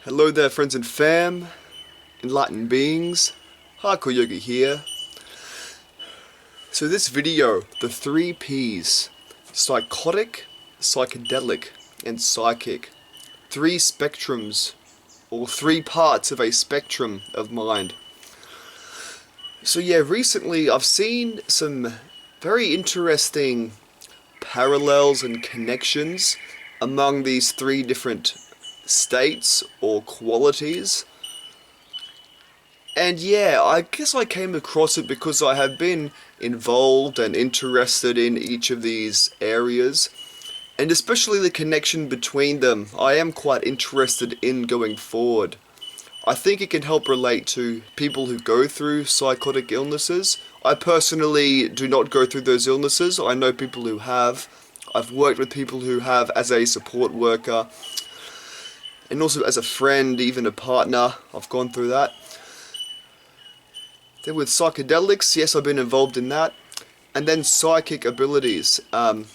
Hello there, friends and fam, enlightened beings, Hardcore Yogi here. So this video, the 3 Ps, psychotic, psychedelic, and psychic. 3 spectrums, or 3 parts of a spectrum of mind. So yeah, recently I've seen some very interesting parallels and connections among these 3 different states or qualities. And yeah, I guess I came across it because I have been involved and interested in each of these areas, and especially the connection between them I am quite interested in going forward. I think it can help relate to people who go through psychotic illnesses. I personally do not go through those illnesses. I know people who have. I've worked with people who have as a support worker, and also as a friend, even a partner. I've gone through that. Then with psychedelics, yes, I've been involved in that. And then psychic abilities. I'm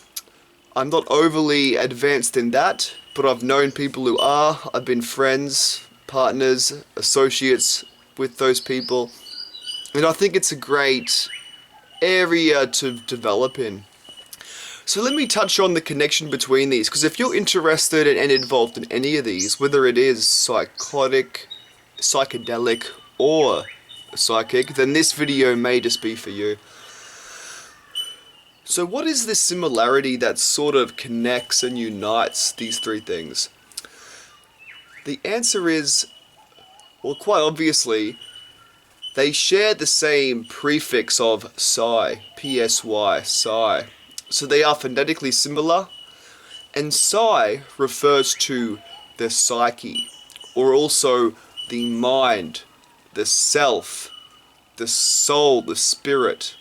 not overly advanced in that, but I've known people who are. I've been friends, partners, associates with those people. And I think it's a great area to develop in. So let me touch on the connection between these, because if you're interested and involved in any of these, whether it is psychotic, psychedelic, or psychic, then this video may just be for you. So what is this similarity that sort of connects and unites these 3 things? The answer is, well, quite obviously, they share the same prefix of psi, P-S-Y, psi. So they are phonetically similar, and psi refers to the psyche, or also the mind, the self, the soul, the spirit.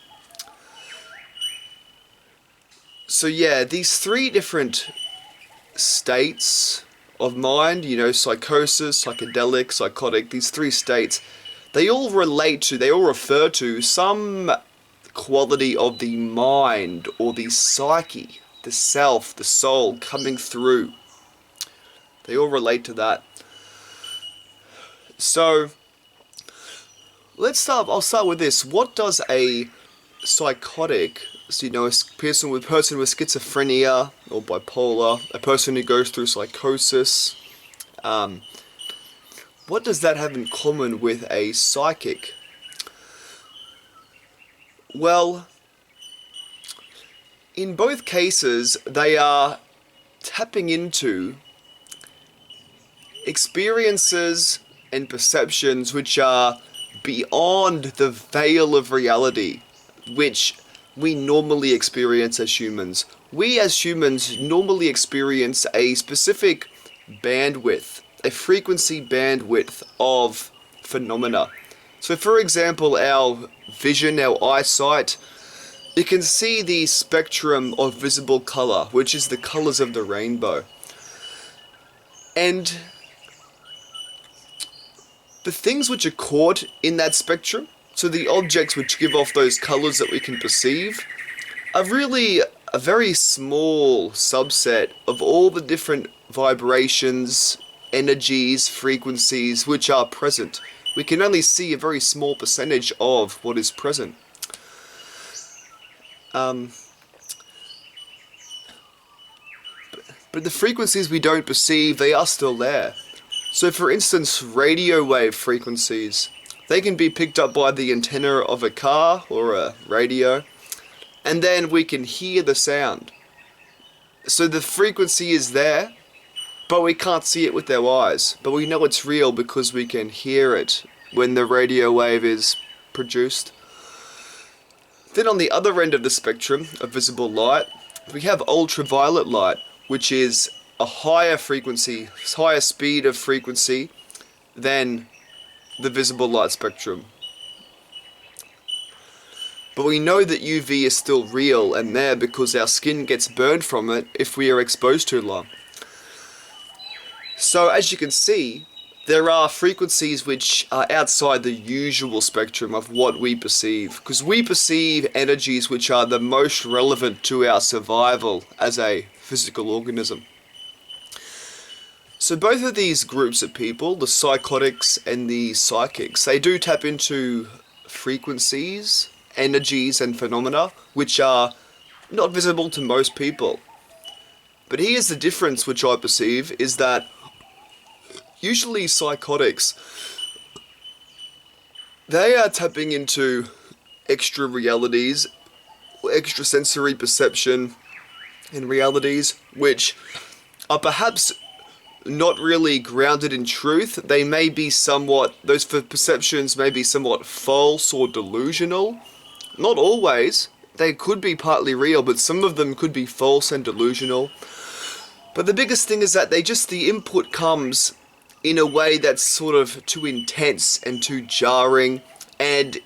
So yeah, these 3 different states of mind, psychosis, psychedelic, psychotic, these 3 states, they all refer to some quality of the mind or the psyche, the self, the soul coming through. They all relate to that. So I'll start with this. What does a psychotic, a person with schizophrenia or bipolar, a person who goes through psychosis, what does that have in common with a psychic? Well, in both cases, they are tapping into experiences and perceptions which are beyond the veil of reality, which we normally experience as humans. We as humans normally experience a specific bandwidth, a frequency bandwidth of phenomena. So for example, our vision, our eyesight, you can see the spectrum of visible color, which is the colors of the rainbow. And the things which are caught in that spectrum, so the objects which give off those colors that we can perceive, are really a very small subset of all the different vibrations, energies, frequencies which are present. We can only see a very small percentage of what is present. But the frequencies we don't perceive, they are still there. So for instance, radio wave frequencies, they can be picked up by the antenna of a car or a radio, and then we can hear the sound. So the frequency is there, but we can't see it with our eyes. But we know it's real because we can hear it when the radio wave is produced. Then on the other end of the spectrum of visible light, we have ultraviolet light, which is a higher frequency, higher speed of frequency than the visible light spectrum. But we know that UV is still real and there because our skin gets burned from it if we are exposed too long. So as you can see, there are frequencies which are outside the usual spectrum of what we perceive, because we perceive energies which are the most relevant to our survival as a physical organism. So both of these groups of people, the psychotics and the psychics, they do tap into frequencies, energies and phenomena which are not visible to most people. But here's the difference which I perceive, is that usually psychotics, they are tapping into extra realities, extrasensory perception and realities which are perhaps not really grounded in truth. They may be somewhat, those perceptions may be somewhat false or delusional. Not always. They could be partly real, but some of them could be false and delusional. But the biggest thing is that the input comes in a way that's sort of too intense and too jarring, and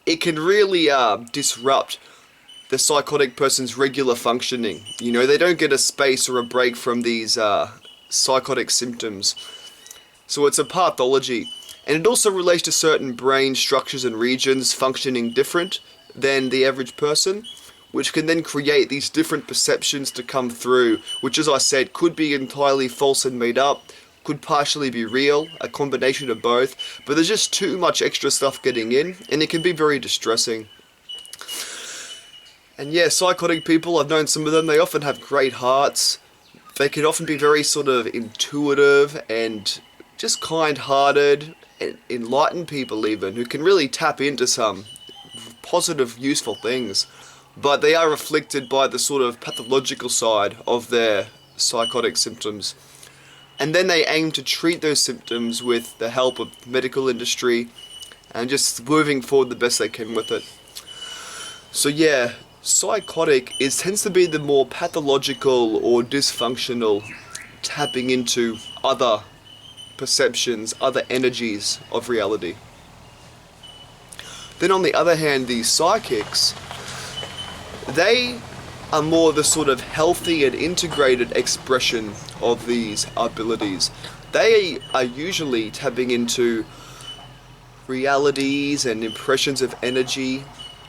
it can really disrupt the psychotic person's regular functioning. You know, they don't get a space or a break from these psychotic symptoms. So it's a pathology. And it also relates to certain brain structures and regions functioning different than the average person, which can then create these different perceptions to come through, which, as I said, could be entirely false and made up, could partially be real, a combination of both, but there's just too much extra stuff getting in, and it can be very distressing. And yeah, psychotic people, I've known some of them, they often have great hearts. They can often be very sort of intuitive and just kind-hearted, and enlightened people even, who can really tap into some positive, useful things. But they are afflicted by the sort of pathological side of their psychotic symptoms. And then they aim to treat those symptoms with the help of the medical industry and just moving forward the best they can with it. So yeah, psychotic tends to be the more pathological or dysfunctional, tapping into other perceptions, other energies of reality. Then on the other hand, the psychics, they are more the sort of healthy and integrated expression of these abilities. They are usually tapping into realities and impressions of energy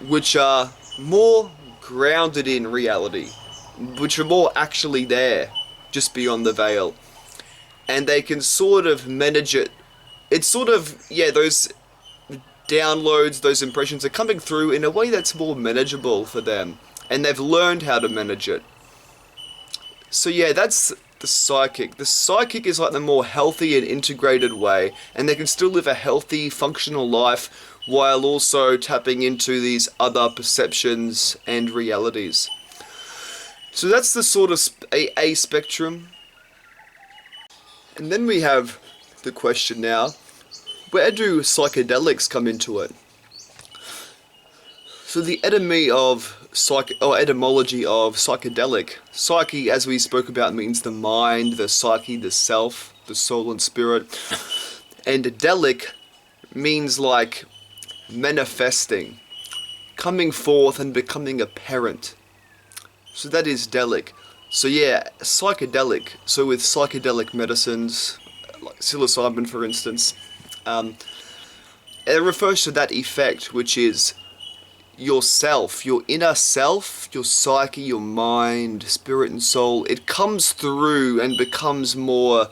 which are more grounded in reality, which are more actually there, just beyond the veil. And they can sort of manage it. It's sort of, yeah, those downloads, those impressions are coming through in a way that's more manageable for them, and they've learned how to manage it. So yeah, that's the psychic. The psychic is like the more healthy and integrated way, and they can still live a healthy, functional life while also tapping into these other perceptions and realities. So that's the sort of a spectrum. And then we have the question now, where do psychedelics come into it? So the etymology of psychedelic, psyche, as we spoke about, means the mind, the psyche, the self, the soul and spirit. And delic means like manifesting, coming forth and becoming apparent. So that is delic. So yeah, psychedelic. So with psychedelic medicines, like psilocybin for instance, it refers to that effect, which is yourself, your inner self, your psyche, your mind, spirit and soul. It comes through and becomes more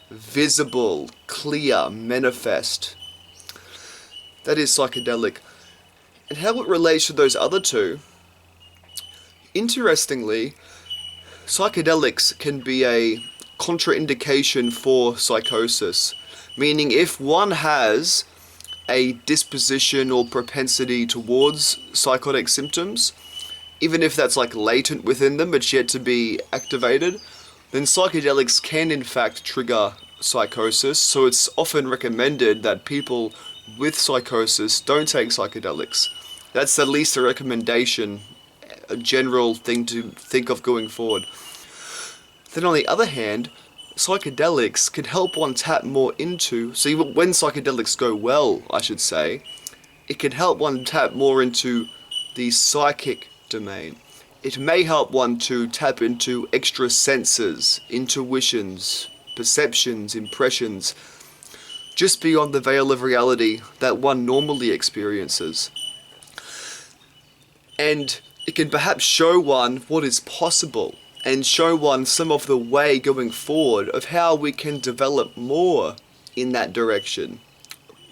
visible, clear, manifest. That is psychedelic. And how it relates to those other two, interestingly, psychedelics can be a contraindication for psychosis, meaning if one has a disposition or propensity towards psychotic symptoms, even if that's like latent within them but yet to be activated, then psychedelics can in fact trigger psychosis. So it's often recommended that people with psychosis don't take psychedelics. That's at least a recommendation, a general thing to think of going forward. Then on the other hand, psychedelics can help one tap more into, so even when psychedelics go well, I should say, it can help one tap more into the psychic domain. It may help one to tap into extra senses, intuitions, perceptions, impressions, just beyond the veil of reality that one normally experiences. And it can perhaps show one what is possible and show one some of the way going forward of how we can develop more in that direction.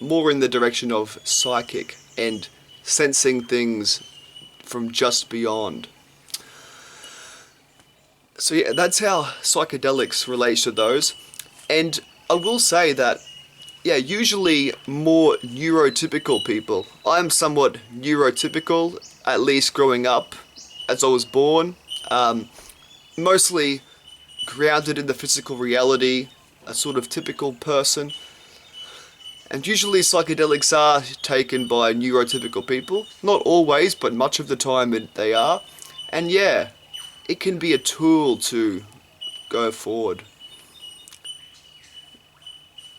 More in the direction of psychic and sensing things from just beyond. So yeah, that's how psychedelics relates to those. And I will say that, yeah, usually more neurotypical people. I'm somewhat neurotypical, at least growing up as I was born. Mostly grounded in the physical reality, a sort of typical person. And usually psychedelics are taken by neurotypical people. Not always, but much of the time they are. And yeah, it can be a tool to go forward.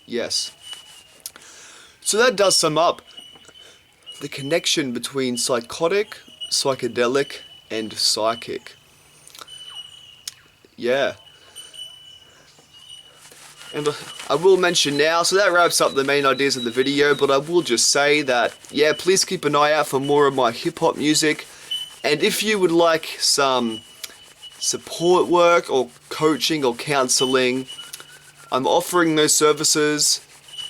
Yes. So that does sum up the connection between psychotic, psychedelic, and psychic. Yeah. And I will mention now, so that wraps up the main ideas of the video, but I will just say that, yeah, please keep an eye out for more of my hip-hop music. And if you would like some support work or coaching or counselling, I'm offering those services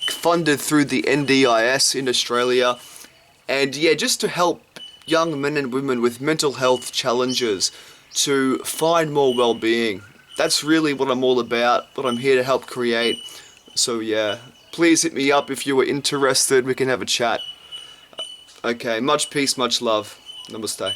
funded through the NDIS in Australia. And yeah, just to help young men and women with mental health challenges to find more well-being. That's really what I'm all about, what I'm here to help create. So yeah, please hit me up if you are interested. We can have a chat. Okay, much peace, much love. Namaste.